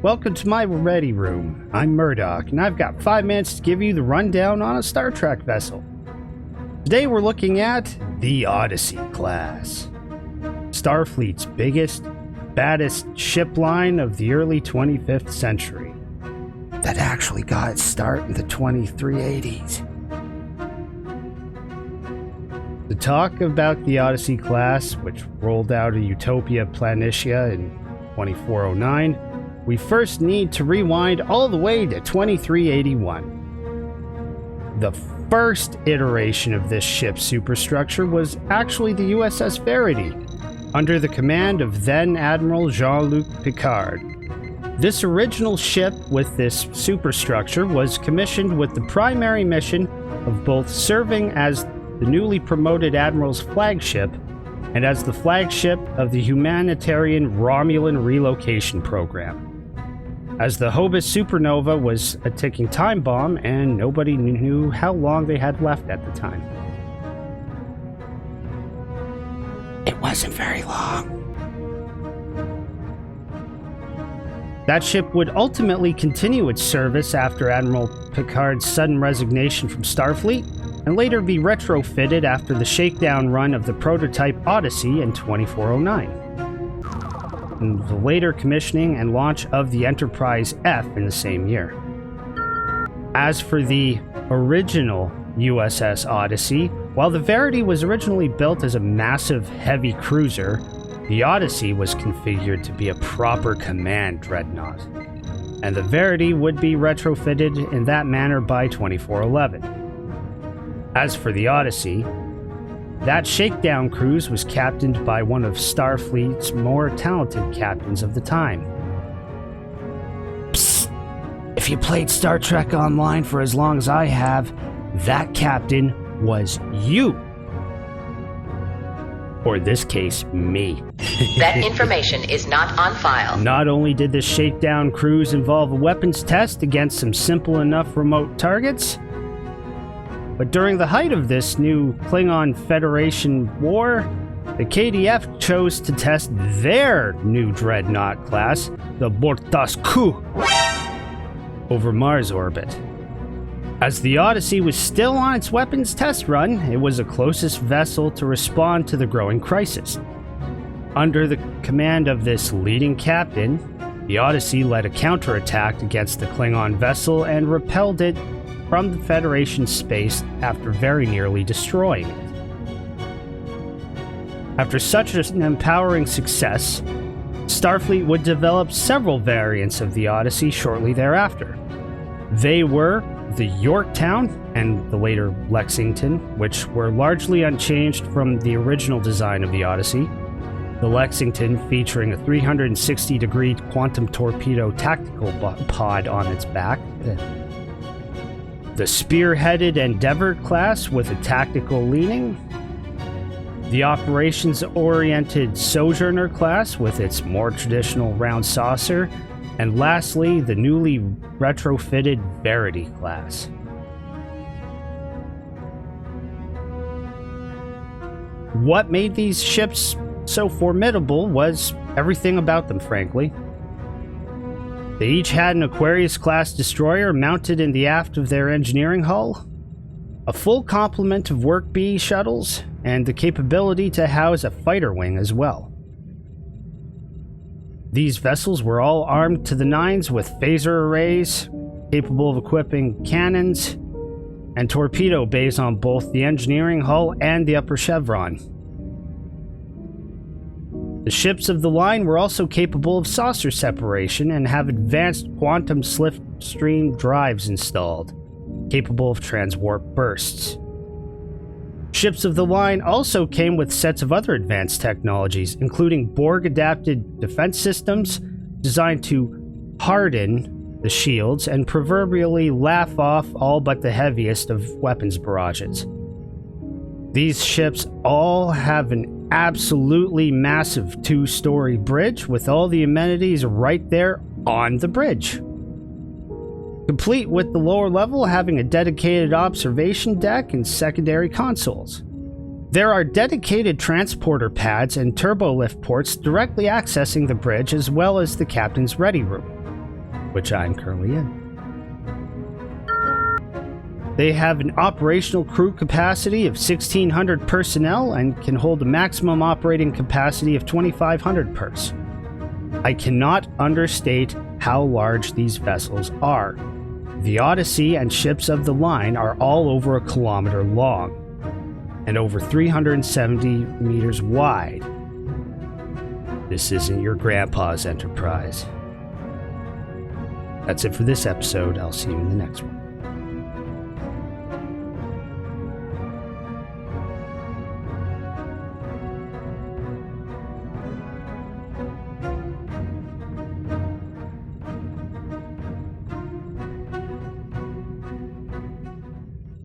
welcome to my ready room. I'm Murdock, and I've got 5 minutes to give you the rundown on a Star Trek vessel. Today we're looking at the Odyssey Class, Starfleet's biggest, baddest ship line of the early 25th century. That actually got its start in the 2380s. To talk about the Odyssey Class, which rolled out of Utopia Planitia in 2409, we first need to rewind all the way to 2381. The first iteration of this ship's superstructure was actually the USS Verity, under the command of then Admiral Jean-Luc Picard. This original ship with this superstructure was commissioned with the primary mission of both serving as the newly promoted Admiral's flagship and as the flagship of the humanitarian Romulan relocation program, as the Hobus supernova was a ticking time bomb and nobody knew how long they had left at the time. It wasn't very long. That ship would ultimately continue its service after Admiral Picard's sudden resignation from Starfleet, and later be retrofitted after the shakedown run of the prototype Odyssey in 2409, and the later commissioning and launch of the Enterprise F in the same year. As for the original USS Odyssey, while the Verity was originally built as a massive heavy cruiser, the Odyssey was configured to be a proper command dreadnought, and the Verity would be retrofitted in that manner by 2411. As for the Odyssey, that shakedown cruise was captained by one of Starfleet's more talented captains of the time. Psst! If you played Star Trek Online for as long as I have, that captain was you. Or in this case, me. That information is not on file. Not only did this shakedown cruise involve a weapons test against some simple enough remote targets, but during the height of this new Klingon Federation war, the KDF chose to test their new Dreadnought class, the Bortasku, over Mars orbit. As the Odyssey was still on its weapons test run, it was the closest vessel to respond to the growing crisis. Under the command of this leading captain, the Odyssey led a counterattack against the Klingon vessel and repelled it from the Federation space after very nearly destroying it. After such an empowering success, Starfleet would develop several variants of the Odyssey shortly thereafter. They were the Yorktown and the later Lexington, which were largely unchanged from the original design of the Odyssey. The Lexington featuring a 360-degree quantum torpedo tactical pod on its back. The spearheaded Endeavour class with a tactical leaning, the operations-oriented Sojourner class with its more traditional round saucer, and lastly, the newly retrofitted Verity class. What made these ships so formidable was everything about them, frankly. They each had an Aquarius-class destroyer mounted in the aft of their engineering hull, a full complement of Work B shuttles, and the capability to house a fighter wing as well. These vessels were all armed to the nines with phaser arrays, capable of equipping cannons, and torpedo bays on both the engineering hull and the upper chevron. The ships of the line were also capable of saucer separation and have advanced quantum slipstream drives installed, capable of transwarp bursts. Ships of the line also came with sets of other advanced technologies, including Borg-adapted defense systems designed to harden the shields and proverbially laugh off all but the heaviest of weapons barrages. These ships all have an absolutely massive 2-story bridge with all the amenities right there on the bridge, complete with the lower level having a dedicated observation deck and secondary consoles. There are dedicated transporter pads and turbolift ports directly accessing the bridge, as well as the captain's ready room. which I'm currently in. They have an operational crew capacity of 1,600 personnel and can hold a maximum operating capacity of 2,500 pers. I cannot understate how large these vessels are. The Odyssey and ships of the line are all over a kilometer long and over 370 meters wide. This isn't your grandpa's Enterprise. That's it for this episode. I'll see you in the next one.